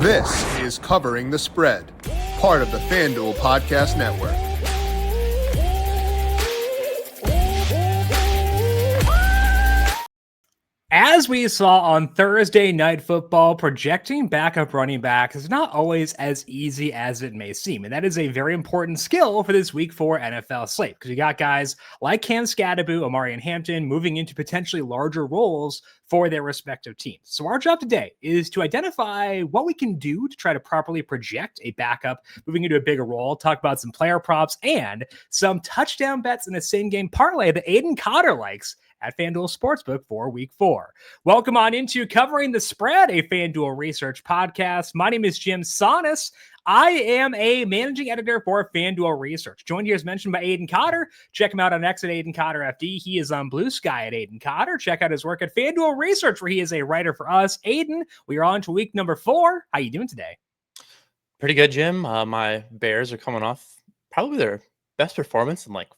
This is Covering the Spread, part of the FanDuel Podcast Network. As we saw on Thursday Night Football, projecting backup running backs is not always as easy as it may seem. And that is a very important skill for this Week 4 NFL slate, because you got guys like Cam Scadaboo, Omarion Hampton moving into potentially larger roles for their respective teams. So our job today is to identify what we can do to try to properly project a backup moving into a bigger role, talk about some player props and some touchdown bets in a same game parlay that Aidan Cotter likes at FanDuel Sportsbook for Week 4. Welcome on into Covering the Spread, a FanDuel Research podcast. My name is JimSannes. I am a managing editor for FanDuel Research. Joined here as mentioned by Aidan Cotter. Check him out on X at AidanCotterFD. He is on Blue Sky at Aidan Cotter. Check out his work at FanDuel Research, where he is a writer for us. Aidan, we are on to week number 4. How you doing today? Pretty good, Jim. My Bears are coming off probably their best performance in like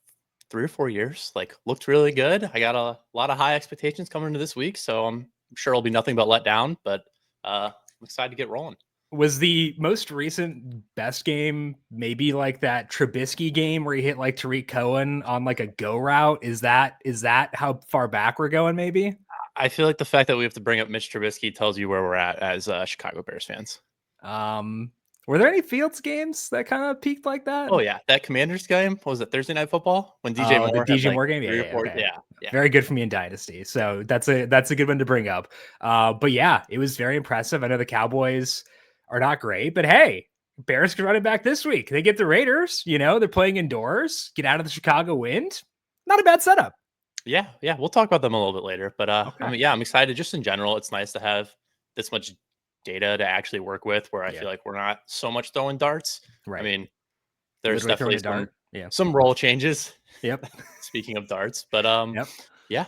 3 or 4 years. Like, looked really good. I got a lot of high expectations coming into this week, so I'm sure it'll be nothing but let down, but I'm excited to get rolling. Was the most recent best game maybe like that Trubisky game where he hit like Tariq Cohen on like a go route? Is that how far back we're going maybe? I feel like the fact that we have to bring up Mitch Trubisky tells you where we're at as Chicago Bears fans. Were there any Fields games that kind of peaked like that? Oh yeah, that Commanders game, what was it, Thursday Night Football when DJ Moore the DJ had, Moore game, okay. Yeah, very good for me in Dynasty. So that's a good one to bring up. But yeah, it was very impressive. I know the Cowboys are not great, but hey, Bears can run it back this week. They get the Raiders. You know, they're playing indoors. Get out of the Chicago wind. Not a bad setup. Yeah, we'll talk about them a little bit later. But okay. I'm excited. Just in general, it's nice to have this much to data actually work with, where I feel like we're not so much throwing darts. Right. I mean, there's literally definitely some, some role changes. Yep. Speaking of darts, but yeah.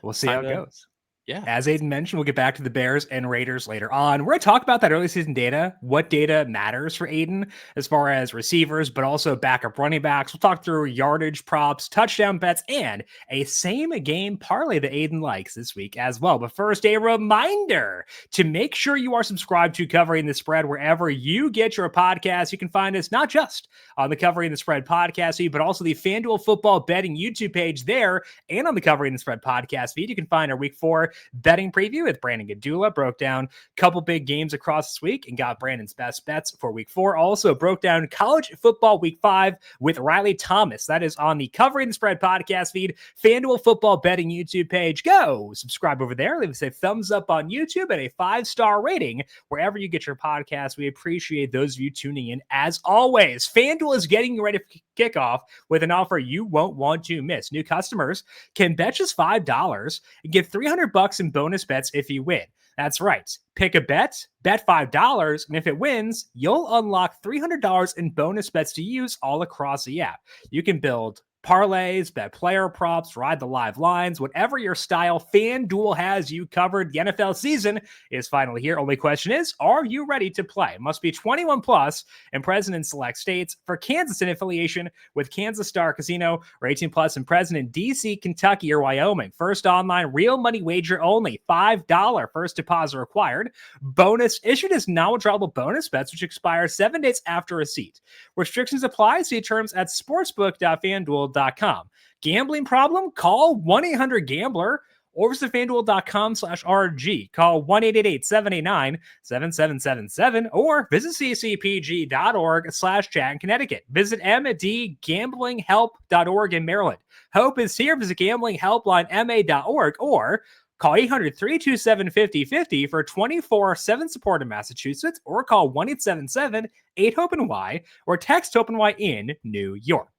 We'll see how it goes. Yeah. As Aidan mentioned, we'll get back to the Bears and Raiders later on. We're going to talk about that early season data, what data matters for Aidan as far as receivers, but also backup running backs. We'll talk through yardage props, touchdown bets, and a same game parlay that Aidan likes this week as well. But first, a reminder to make sure you are subscribed to Covering the Spread wherever you get your podcast. You can find us not just on the Covering the Spread podcast feed, but also the FanDuel Football Betting YouTube page there, and on the Covering the Spread podcast feed. You can find our Week 4 betting preview with Brandon Gadula. Broke down a couple big games across this week and got Brandon's best bets for Week 4. Also broke down college football Week 5 with Riley Thomas. That is on the Covering the Spread podcast feed, FanDuel Football Betting YouTube page. Go subscribe over there. Leave us a thumbs up on YouTube and a 5-star rating wherever you get your podcast. We appreciate those of you tuning in as always. FanDuel is getting you ready for kickoff with an offer you won't want to miss. New customers can bet just $5 and get $300 in bonus bets if you win. That's right. Pick a bet $5, and if it wins, you'll unlock $300 in bonus bets to use all across the app. You can build parlays, bet player props, ride the live lines, whatever your style, FanDuel has you covered. The NFL season is finally here. Only question is, are you ready to play? Must be 21 plus and present in select states. For Kansas in affiliation with Kansas Star Casino, or 18 plus and present in DC, Kentucky, or Wyoming. First online real money wager only. $5 first deposit required. Bonus issued as non-withdrawable bonus bets, which expire 7 days after receipt. Restrictions apply. See terms at sportsbook.fanduel.com. Gambling problem? Call 1-800-GAMBLER or visit FanDuel.com/RG. Call 1-888-789-7777 or visit ccpg.org/chat in Connecticut. Visit mdgamblinghelp.org in Maryland. Hope is here. Visit gamblinghelplinema.org or call 800-327-5050 for 24/7 support in Massachusetts, or call 1-877-8-HOPE-NY or text HOPE-NY in New York.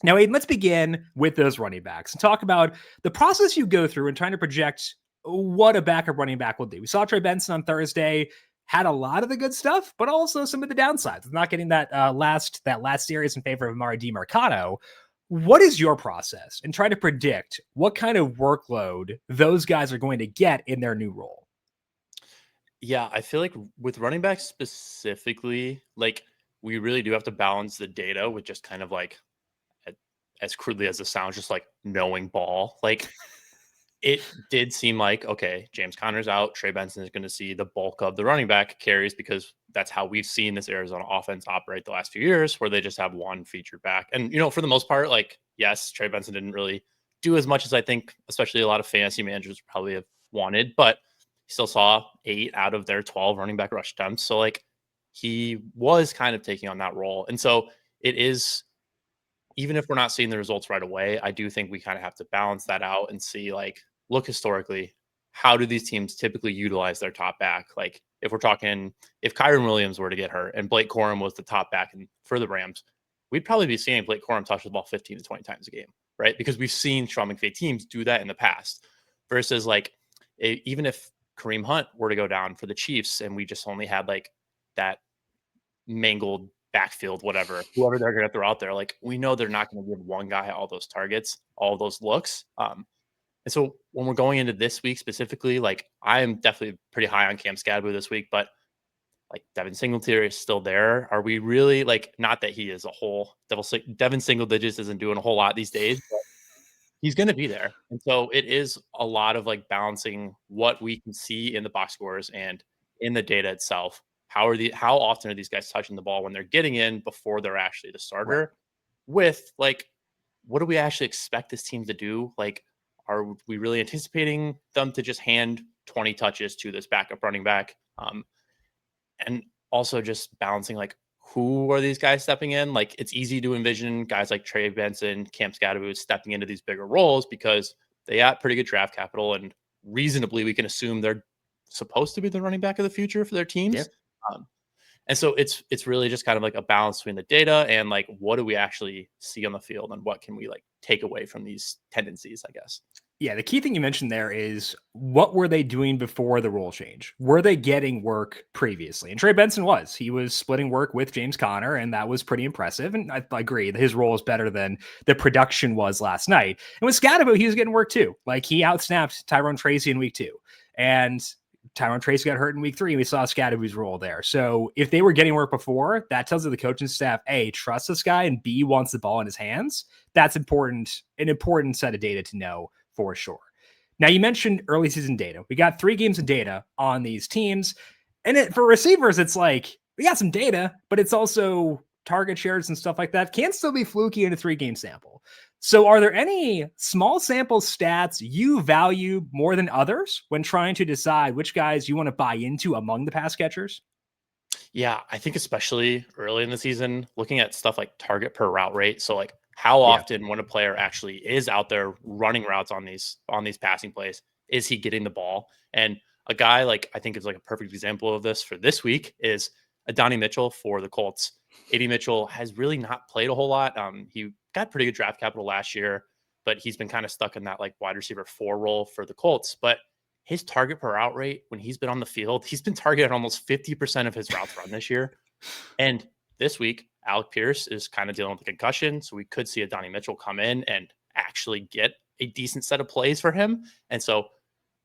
Now, Aidan, let's begin with those running backs and talk about the process you go through in trying to project what a backup running back will do. We saw Trey Benson on Thursday, had a lot of the good stuff, but also some of the downsides. Not getting that last series in favor of Amari DiMercato. What is your process in trying to predict what kind of workload those guys are going to get in their new role? Yeah, I feel like with running backs specifically, like, we really do have to balance the data with just kind of like, as crudely as it sounds, just like knowing ball. Like, it did seem like, okay, James Conner's out. Trey Benson is going to see the bulk of the running back carries because that's how we've seen this Arizona offense operate the last few years, where they just have one featured back. And, for the most part, like, yes, Trey Benson didn't really do as much as I think, especially a lot of fantasy managers probably have wanted, but he still saw 8 out of their 12 running back rush attempts. So, like, he was kind of taking on that role. And so it is, even if we're not seeing the results right away, I do think we kind of have to balance that out and see, like, look historically, how do these teams typically utilize their top back? Like, if we're talking, if Kyron Williams were to get hurt and Blake Corum was the top back for the Rams, we'd probably be seeing Blake Corum touch the ball 15 to 20 times a game, right? Because we've seen Sean McVay teams do that in the past versus, like, even if Kareem Hunt were to go down for the Chiefs and we just only had like that mangled backfield, whatever, whoever they're going to throw out there, like, we know they're not going to give one guy all those targets, all those looks. And so when we're going into this week specifically, like, I am definitely pretty high on Cam Scadaboo this week, but like, Devin Singletary is still there. Are we really, like, not that he is a whole Devin single digits isn't doing a whole lot these days, but he's going to be there. And so it is a lot of like balancing what we can see in the box scores and in the data itself. How often are these guys touching the ball when they're getting in before they're actually the starter? Right. With, like, what do we actually expect this team to do? Like, are we really anticipating them to just hand 20 touches to this backup running back? And also just balancing, like, who are these guys stepping in? Like, it's easy to envision guys like Trey Benson, Cam Scadaboo stepping into these bigger roles because they got pretty good draft capital, and reasonably we can assume they're supposed to be the running back of the future for their teams. Yep. And so it's really just kind of like a balance between the data and, like, what do we actually see on the field and what can we, like, take away from these tendencies, I guess. Yeah, the key thing you mentioned there is, what were they doing before the rule change? Were they getting work previously? And Trey Benson was. He was splitting work with James Conner, and that was pretty impressive. And I agree, his role is better than the production was last night. And with Scadaboo, he was getting work too. Like, he outsnapped Tyrone Tracy in week 2. And Tyrone Tracy got hurt in week 3, and we saw Scadaboo's role there. So if they were getting work before, that tells the coaching staff, A, trust this guy, and B, wants the ball in his hands. That's important, an important set of data to know for sure. Now, you mentioned early season data. We got 3 games of data on these teams. And for receivers, it's like, we got some data, but it's also target shares and stuff like that. Can still be fluky in a 3-game sample. So are there any small sample stats you value more than others when trying to decide which guys you want to buy into among the pass catchers? Yeah, I think especially early in the season, looking at stuff like target per route rate. So, like, how often when a player actually is out there running routes on these passing plays, is he getting the ball? And a guy, like, I think is like a perfect example of this for this week is Adonai Mitchell for the Colts. AD Mitchell has really not played a whole lot. He got pretty good draft capital last year, but he's been kind of stuck in that, like, wide receiver 4 role for the Colts. But his target per route rate when he's been on the field, he's been targeted almost 50% of his routes run this year. And this week, Alec Pierce is kind of dealing with a concussion, so we could see Adonai Mitchell come in and actually get a decent set of plays for him. And so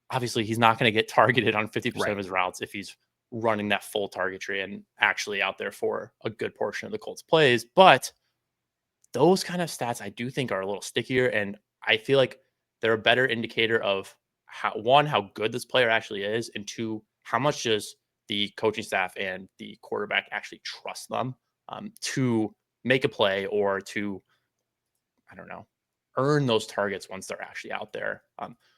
obviously he's not going to get targeted on 50% of his routes if he's running that full target tree and actually out there for a good portion of the Colts plays. But those kind of stats I do think are a little stickier, and I feel like they're a better indicator of how good this player actually is, and 2, how much does the coaching staff and the quarterback actually trust them to make a play or to, I don't know, earn those targets once they're actually out there.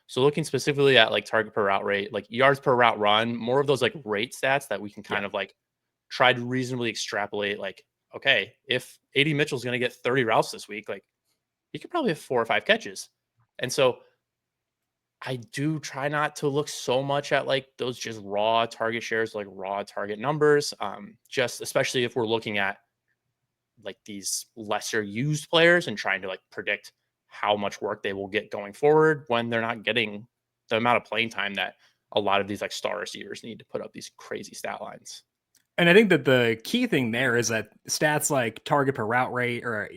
So looking specifically at, like, target per route rate, like yards per route run, more of those, like, rate stats that we can kind of, like, try to reasonably extrapolate, like, okay, if AD Mitchell's going to get 30 routes this week, like, he could probably have 4 or 5 catches. And so I do try not to look so much at, like, those just raw target shares, like raw target numbers. Just especially if we're looking at, like, these lesser used players and trying to, like, predict how much work they will get going forward when they're not getting the amount of playing time that a lot of these, like, star receivers need to put up these crazy stat lines. And I think that the key thing there is that stats like target per route rate or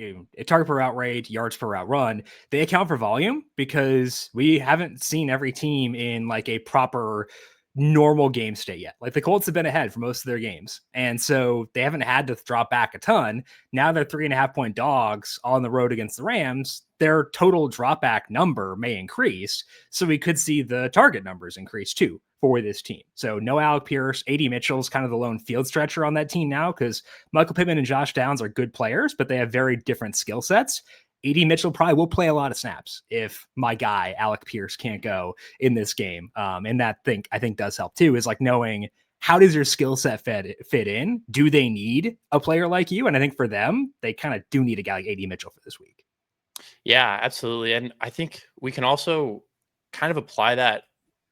target per route rate, yards per route run, they account for volume, because we haven't seen every team in, like, a proper normal game state yet. Like, the Colts have been ahead for most of their games, and so they haven't had to drop back a ton. Now they're 3.5 point dogs on the road against the Rams. their total drop back number may increase. So we could see the target numbers increase too for this team. So no Alec Pierce, AD Mitchell's kind of the lone field stretcher on that team now, because Michael Pittman and Josh Downs are good players, but they have very different skill sets. AD Mitchell probably will play a lot of snaps if my guy Alec Pierce can't go in this game. And that I think does help too, is like knowing how does your skill set fit in? Do they need a player like you? And I think for them, they kind of do need a guy like AD Mitchell for this week. Yeah, absolutely. And I think we can also kind of apply that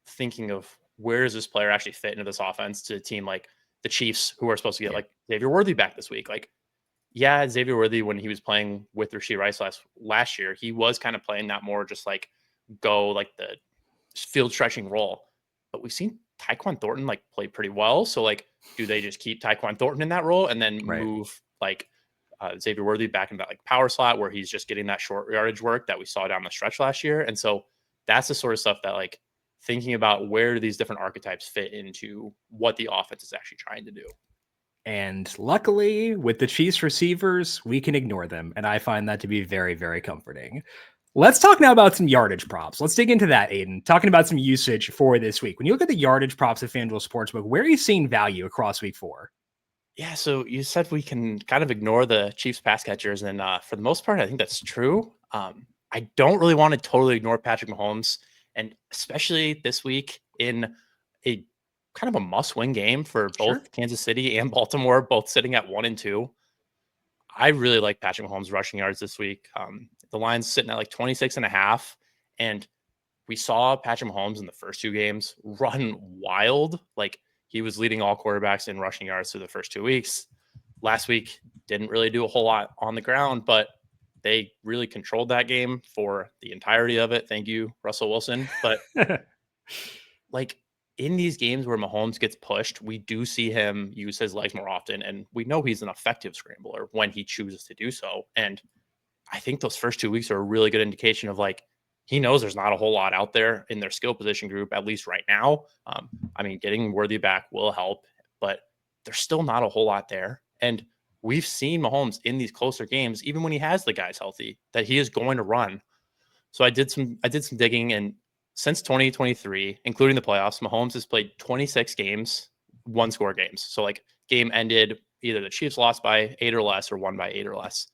thinking of where does this player actually fit into this offense to a team like the Chiefs, who are supposed to get like Xavier Worthy back this week. Like, yeah, Xavier Worthy, when he was playing with Rashee Rice last year, he was kind of playing that more just like go like the field stretching role. But we've seen Tyquan Thornton like play pretty well. So like, do they just keep Tyquan Thornton in that role and then move like Xavier Worthy back into that like power slot where he's just getting that short yardage work that we saw down the stretch last year? And so that's the sort of stuff that like thinking about where do these different archetypes fit into what the offense is actually trying to do. And luckily, with the Chiefs receivers, we can ignore them. And I find that to be very, very comforting. Let's talk now about some yardage props. Let's dig into that, Aidan. Talking about some usage for this week. When you look at the yardage props of FanDuel Sportsbook, where are you seeing value across week 4? Yeah, so you said we can kind of ignore the Chiefs pass catchers. And for the most part, I think that's true. I don't really want to totally ignore Patrick Mahomes. And especially this week in a kind of a must-win game for both Kansas City and Baltimore, both sitting at 1-2. I really like Patrick Mahomes rushing yards this week. The line's sitting at like 26.5. And we saw Patrick Mahomes in the first 2 games run wild. Like he was leading all quarterbacks in rushing yards through the first 2 weeks. Last week, didn't really do a whole lot on the ground, but they really controlled that game for the entirety of it. Thank you, Russell Wilson. But like in these games where Mahomes gets pushed, we do see him use his legs more often. And we know he's an effective scrambler when he chooses to do so. And I think those first 2 weeks are a really good indication of like, he knows there's not a whole lot out there in their skill position group, at least right now. I mean, getting Worthy back will help, but there's still not a whole lot there. And we've seen Mahomes in these closer games, even when he has the guys healthy, that he is going to run. So I did some digging, and since 2023, including the playoffs, Mahomes has played 26 games, 1-score games. So like game ended, either the Chiefs lost by 8 or less or won by 8 or less.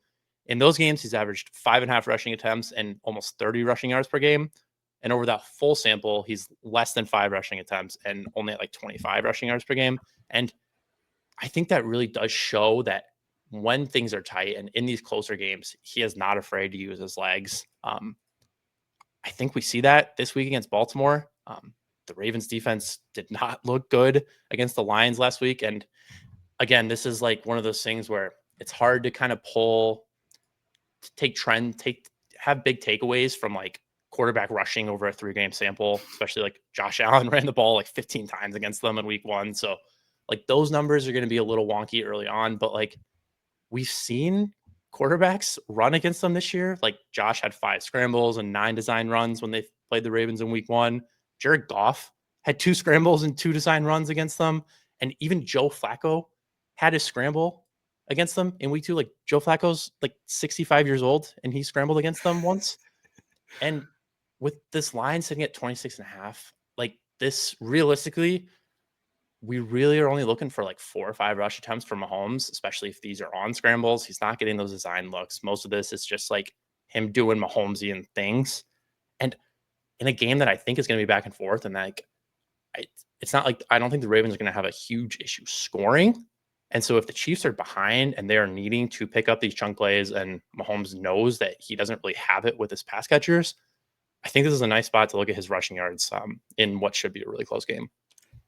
In those games, he's averaged 5.5 rushing attempts and almost 30 rushing yards per game. And over that full sample, he's less than 5 rushing attempts and only at like 25 rushing yards per game. And I think that really does show that when things are tight and in these closer games, he is not afraid to use his legs. I think we see that this week against Baltimore. The Ravens defense did not look good against the Lions last week. And again, this is like one of those things where it's hard to kind of have big takeaways from like quarterback rushing over a 3-game sample, especially like Josh Allen ran the ball like 15 times against them in week 1. So like those numbers are going to be a little wonky early on, but like we've seen quarterbacks run against them this year. Like Josh had 5 scrambles and 9 design runs when they played the Ravens in week 1. Jared Goff had 2 scrambles and 2 design runs against them. And even Joe Flacco had a scramble against them in week 2. Like Joe Flacco's like 65 years old and he scrambled against them once. And with this line sitting at 26.5, like this realistically, we really are only looking for like 4 or 5 rush attempts from Mahomes, especially if these are on scrambles. He's not getting those design looks. Most of this is just like him doing Mahomesian things. And in a game that I think is going to be back and forth, and like, it's not like, I don't think the Ravens are going to have a huge issue scoring. And so if the Chiefs are behind and they're needing to pick up these chunk plays and Mahomes knows that he doesn't really have it with his pass catchers, I think this is a nice spot to look at his rushing yards in what should be a really close game.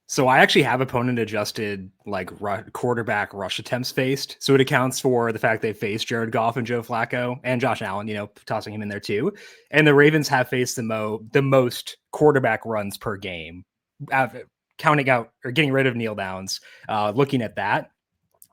So I actually have opponent adjusted like quarterback rush attempts faced. So it accounts for the fact they faced Jared Goff and Joe Flacco and Josh Allen, tossing him in there too. And the Ravens have faced the most quarterback runs per game, counting out or getting rid of kneel downs. Looking at that,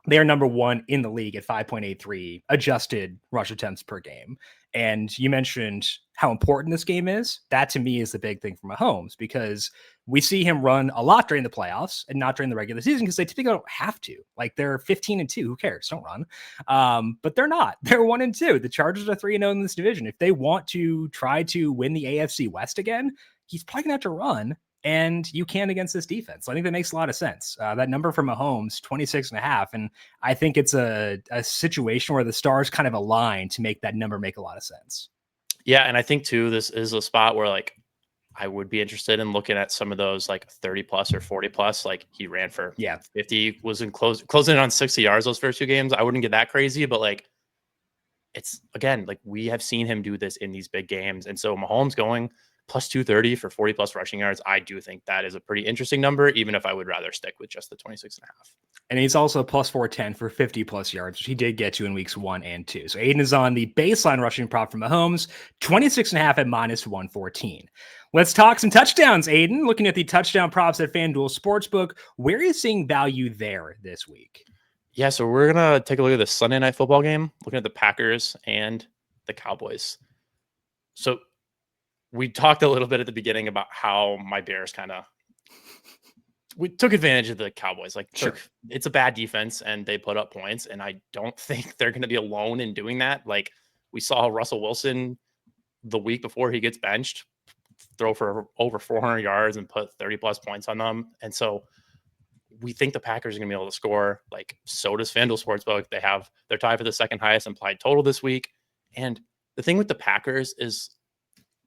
they are number 1 in the league at 5.83 adjusted rush attempts per game. And you mentioned how important this game is, that to me is the big thing for Mahomes, because we see him run a lot during the playoffs and not during the regular season because they typically don't have to. Like, they're 15-2. Who cares? Don't run. But they're not. They're 1-2. The Chargers are 3-0 in this division. If they want to try to win the AFC West again, he's probably going to have to run. And you can against this defense. So I think that makes a lot of sense. That number for Mahomes, 26.5. And I think it's a situation where the stars kind of align to make that number make a lot of sense. Yeah. And I think too, this is a spot where like, I would be interested in looking at some of those like 30 plus or 40 plus. Like he ran for 50, was in closing in on 60 yards those first two games. I wouldn't get that crazy, but like, it's again, like we have seen him do this in these big games. And so Mahomes going plus 230 for 40 plus rushing yards, I do think that is a pretty interesting number, even if I would rather stick with just the 26.5. And he's also plus 410 for 50 plus yards, which he did get to in weeks 1 and 2. So Aidan is on the baseline rushing prop for Mahomes, 26.5 at minus 114. Let's talk some touchdowns, Aidan. Looking at the touchdown props at FanDuel Sportsbook, where are you seeing value there this week? Yeah, so we're going to take a look at the Sunday night football game, looking at the Packers and the Cowboys. So we talked a little bit at the beginning about how my Bears we took advantage of the Cowboys. Like, sure, it's a bad defense and they put up points. And I don't think they're going to be alone in doing that. Like, we saw Russell Wilson the week before he gets benched throw for over 400 yards and put 30 plus points on them. And so we think the Packers are going to be able to score. Like, so does FanDuel Sportsbook. They're tied for the second highest implied total this week. And the thing with the Packers is,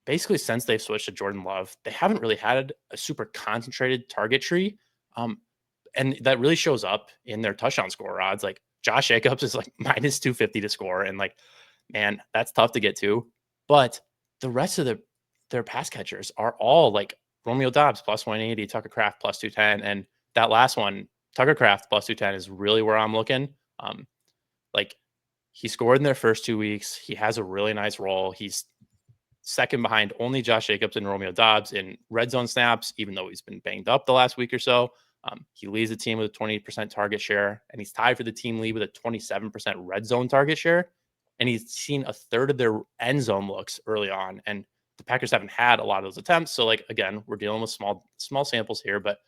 basically, since they've switched to Jordan Love, they haven't really had a super concentrated target tree. And that really shows up in their touchdown score odds. Like, Josh Jacobs is like minus 250 to score. And like, man, that's tough to get to. But the rest of their pass catchers are all like Romeo Doubs plus 180, Tucker Kraft plus 210. And that last one, Tucker Kraft plus 210, is really where I'm looking. Like, he scored in their first 2 weeks. He has a really nice role. He's second behind only Josh Jacobs and Romeo Doubs in red zone snaps, even though he's been banged up the last week or so. He leads the team with a 20% target share, and he's tied for the team lead with a 27% red zone target share. And he's seen a third of their end zone looks early on. And the Packers haven't had a lot of those attempts. So, like, again, we're dealing with small samples here, but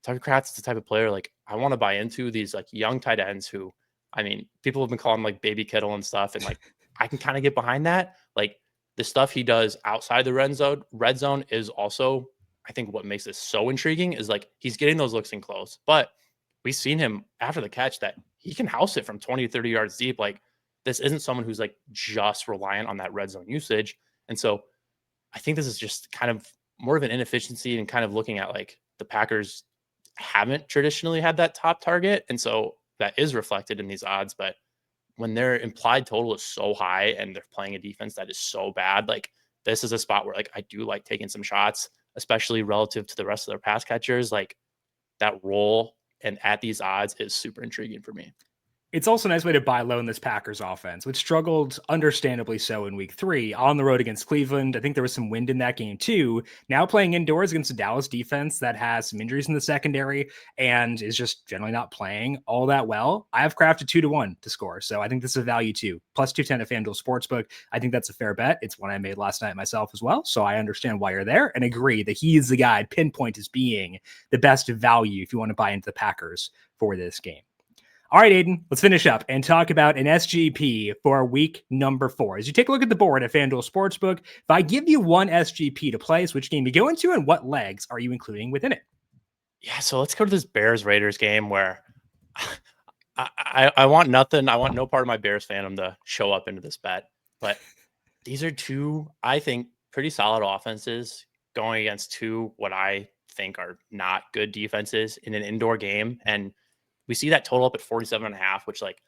Tucker Kraft is the type of player, like, I want to buy into these like young tight ends who, I mean, people have been calling like baby Kittle and stuff. And like, I can kind of get behind that. Like, the stuff he does outside the red zone is also, I think, what makes this so intriguing is like he's getting those looks in close, but we've seen him after the catch that he can house it from 20 to 30 yards deep. Like, this isn't someone who's like just reliant on that red zone usage. And so I think this is just kind of more of an inefficiency and kind of looking at like the Packers haven't traditionally had that top target. And so that is reflected in these odds, but when their implied total is so high and they're playing a defense that is so bad, like, this is a spot where like I do like taking some shots, especially relative to the rest of their pass catchers. Like, that role and at these odds is super intriguing for me. It's also a nice way to buy low in this Packers offense, which struggled understandably so in week 3 on the road against Cleveland. I think there was some wind in that game too. Now playing indoors against a Dallas defense that has some injuries in the secondary and is just generally not playing all that well. I have crafted 2-1 to score. So I think this is a value too. Plus 210 at FanDuel Sportsbook. I think that's a fair bet. It's one I made last night myself as well. So I understand why you're there and agree that he is the guy I'd pinpoint as being the best value if you want to buy into the Packers for this game. All right, Aidan, let's finish up and talk about an SGP for week number 4. As you take a look at the board at FanDuel Sportsbook, if I give you one SGP to play, which game you go into and what legs are you including within it? Yeah, so let's go to this Bears-Raiders game where I want nothing. I want no part of my Bears fandom to show up into this bet. But these are two, I think, pretty solid offenses going against two what I think are not good defenses in an indoor game. And we see that total up at 47.5, which, like,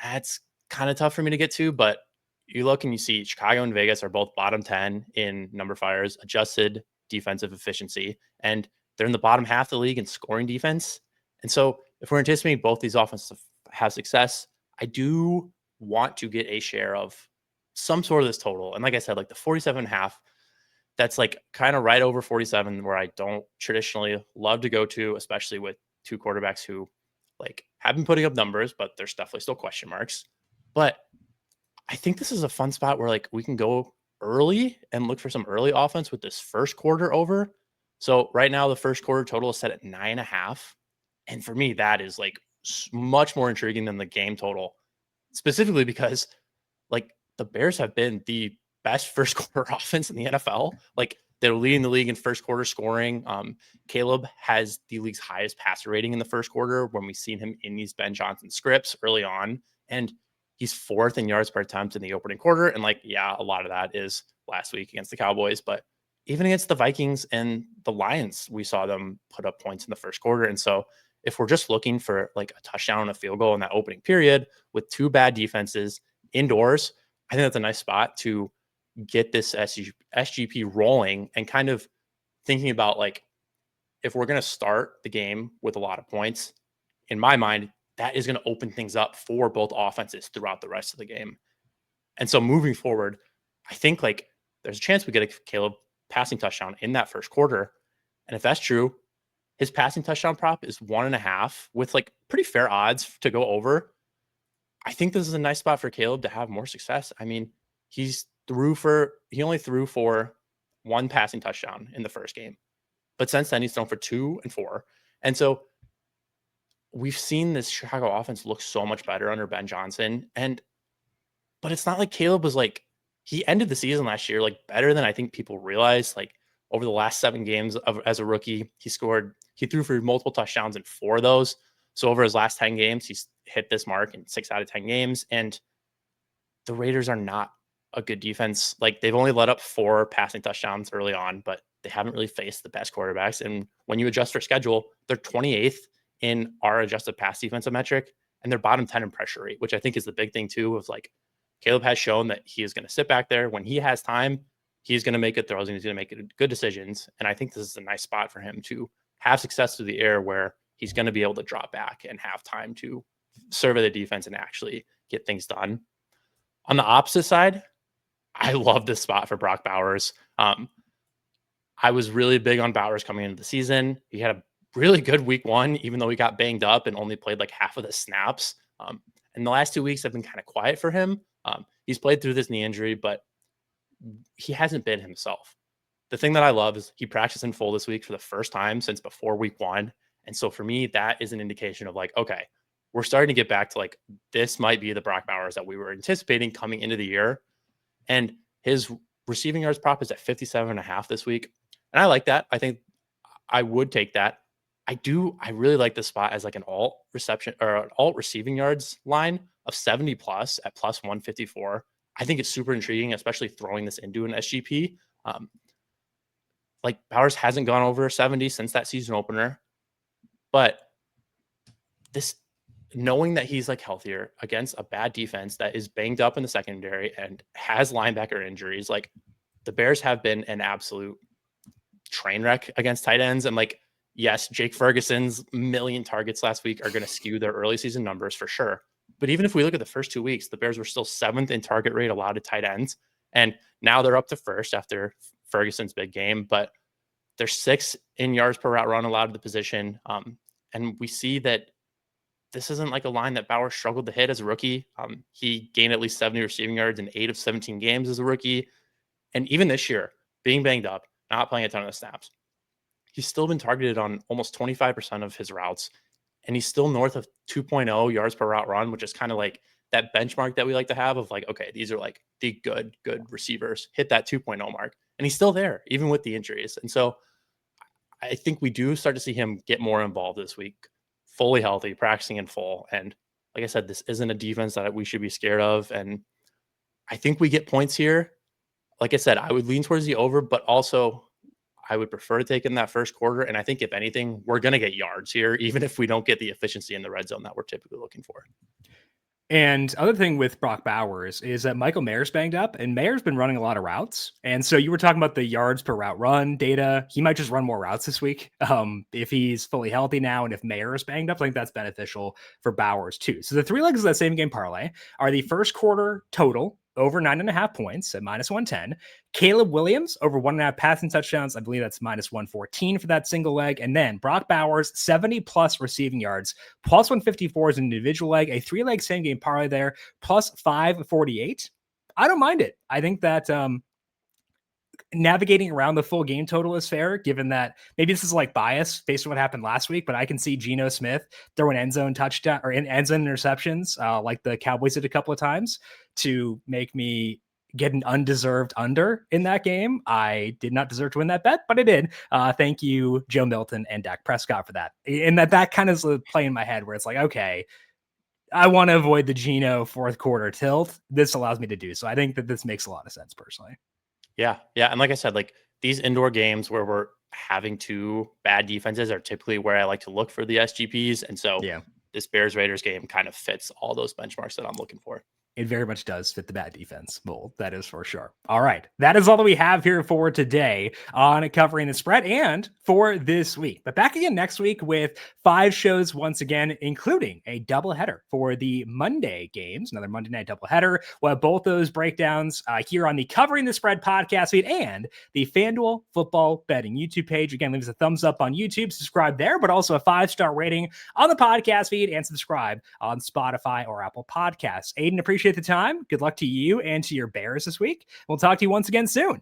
that's kind of tough for me to get to. But you look and you see Chicago and Vegas are both bottom 10 in number fires, adjusted defensive efficiency, and they're in the bottom half of the league in scoring defense. And so if we're anticipating both these offenses have success, I do want to get a share of some sort of this total. And like I said, like the 47.5, that's like kind of right over 47, where I don't traditionally love to go to, especially with two quarterbacks who like have been putting up numbers, but there's definitely still question marks. But I think this is a fun spot where like we can go early and look for some early offense with this first quarter over. So right now, the first quarter total is set at 9.5. And for me, that is like much more intriguing than the game total, specifically because like the Bears have been the best first quarter offense in the NFL. Like they're leading the league in first quarter scoring. Caleb has the league's highest passer rating in the first quarter when we've seen him in these Ben Johnson scripts early on. And he's 4th in yards per attempt in the opening quarter. And like, yeah, a lot of that is last week against the Cowboys, but even against the Vikings and the Lions, we saw them put up points in the first quarter. And so if we're just looking for like a touchdown and a field goal in that opening period with 2 bad defenses indoors, I think that's a nice spot to get this SGP rolling and kind of thinking about like, if we're going to start the game with a lot of points, in my mind, that is going to open things up for both offenses throughout the rest of the game. And so moving forward, I think like there's a chance we get a Caleb passing touchdown in that first quarter. And if that's true, his passing touchdown prop is 1.5 with like pretty fair odds to go over. I think this is a nice spot for Caleb to have more success. I mean, he only threw for 1 passing touchdown in the first game, but since then he's thrown for 2 and 4. And so we've seen this Chicago offense look so much better under Ben Johnson. But it's not like Caleb was like, he ended the season last year like better than I think people realize. Like over the last 7 games as a rookie, he threw for multiple touchdowns in 4 of those. So over his last 10 games, he's hit this mark in 6 out of 10 games. And the Raiders are not a good defense. Like they've only let up 4 passing touchdowns early on, but they haven't really faced the best quarterbacks. And when you adjust their schedule, they're 28th in our adjusted pass defensive metric, and they're bottom 10 in pressure rate, which I think is the big thing too, of like Caleb has shown that he is going to sit back there when he has time. He's going to make good throws and he's going to make good decisions. And I think this is a nice spot for him to have success through the air where he's going to be able to drop back and have time to survey the defense and actually get things done. On the opposite side, I love this spot for Brock Bowers. I was really big on Bowers coming into the season. He had a really good week 1, even though he got banged up and only played like half of the snaps. And the last 2 weeks have been kind of quiet for him. He's played through this knee injury, but he hasn't been himself. The thing that I love is he practiced in full this week for the first time since before week 1. And so for me, that is an indication of like, okay, we're starting to get back to like, this might be the Brock Bowers that we were anticipating coming into the year. And his receiving yards prop is at 57.5 this week. And I like that. I think I would take that. I really like this spot as like an alt reception or an alt receiving yards line of 70 plus at plus 154. I think it's super intriguing, especially throwing this into an SGP. Like Bowers hasn't gone over 70 since that season opener, but this, knowing that he's like healthier against a bad defense that is banged up in the secondary and has linebacker injuries, like the Bears have been an absolute train wreck against tight ends. And like, yes, Jake Ferguson's 1 million targets last week are going to skew their early season numbers for sure. But even if we look at the first 2 weeks, the Bears were still 7th in target rate allowed to tight ends. And now they're up to 1st after Ferguson's big game, but they're 6th in yards per route run allowed to the position. And we see that this isn't like a line that Bauer struggled to hit as a rookie. He gained at least 70 receiving yards in 8 of 17 games as a rookie. And even this year, being banged up, not playing a ton of the snaps, he's still been targeted on almost 25% of his routes. And he's still north of 2.0 yards per route run, which is kind of like that benchmark that we like to have of like, okay, these are like the good receivers hit that 2.0 mark. And he's still there, even with the injuries. And so I think we do start to see him get more involved this week, fully healthy, practicing in full. And like I said, this isn't a defense that we should be scared of. And I think we get points here. Like I said, I would lean towards the over, but also I would prefer to take in that first quarter. And I think if anything, we're going to get yards here, even if we don't get the efficiency in the red zone that we're typically looking for. And other thing with Brock Bowers is that Michael Mayer's banged up, and Mayer's been running a lot of routes. And so you were talking about the yards per route run data. He might just run more routes this week if he's fully healthy now, and if Mayer is banged up. I think that's beneficial for Bowers too. So the 3 legs of that same game parlay are the first quarter total over 9.5 points at minus 110. Caleb Williams over 1.5 passing touchdowns. I believe that's minus 114 for that single leg. And then Brock Bowers, 70 plus receiving yards, plus 154 is an individual leg, a 3-leg same game parlay there, plus 548. I don't mind it. I think that navigating around the full game total is fair, given that maybe this is like bias based on what happened last week, but I can see Geno Smith throwing end zone touchdown or end zone interceptions like the Cowboys did a couple of times to make me get an undeserved under in that game. I did not deserve to win that bet, but I did. Thank you, Joe Milton and Dak Prescott for that. And that kind of is playing in my head where it's like, okay, I want to avoid the Geno fourth quarter tilt. This allows me to do so. I think that this makes a lot of sense personally. Yeah. And like I said, like these indoor games where we're having two bad defenses are typically where I like to look for the SGPs. And so this Bears Raiders game kind of fits all those benchmarks that I'm looking for. It very much does fit the bad defense mold. That is for sure. All right. That is all that we have here for today on covering the spread and for this week. But back again next week with 5 shows once again, including a doubleheader for the Monday games, another Monday night doubleheader. We'll have both those breakdowns here on the Covering the Spread podcast feed and the FanDuel Football Betting YouTube page. Again, leave us a thumbs up on YouTube, subscribe there, but also a 5-star rating on the podcast feed and subscribe on Spotify or Apple Podcasts. Aidan, appreciate the time. Good luck to you and to your Bears this week. We'll talk to you once again soon.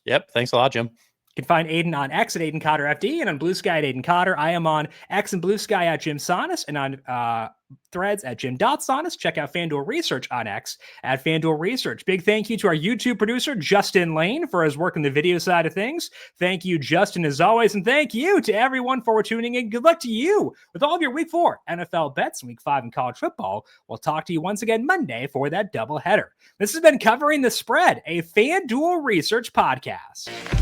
Yep. Thanks a lot, Jim. You can find Aidan on X at AidanCotterFD and on Blue Sky at Aidan Cotter. I am on X and Blue Sky at JimSannes and on Threads at Jim.Sannes. Check out FanDuel Research on X at FanDuel Research. Big thank you to our YouTube producer, Justin Lane, for his work on the video side of things. Thank you, Justin, as always. And thank you to everyone for tuning in. Good luck to you with all of your Week 4 NFL bets and Week 5 in college football. We'll talk to you once again Monday for that doubleheader. This has been Covering the Spread, a FanDuel Research podcast.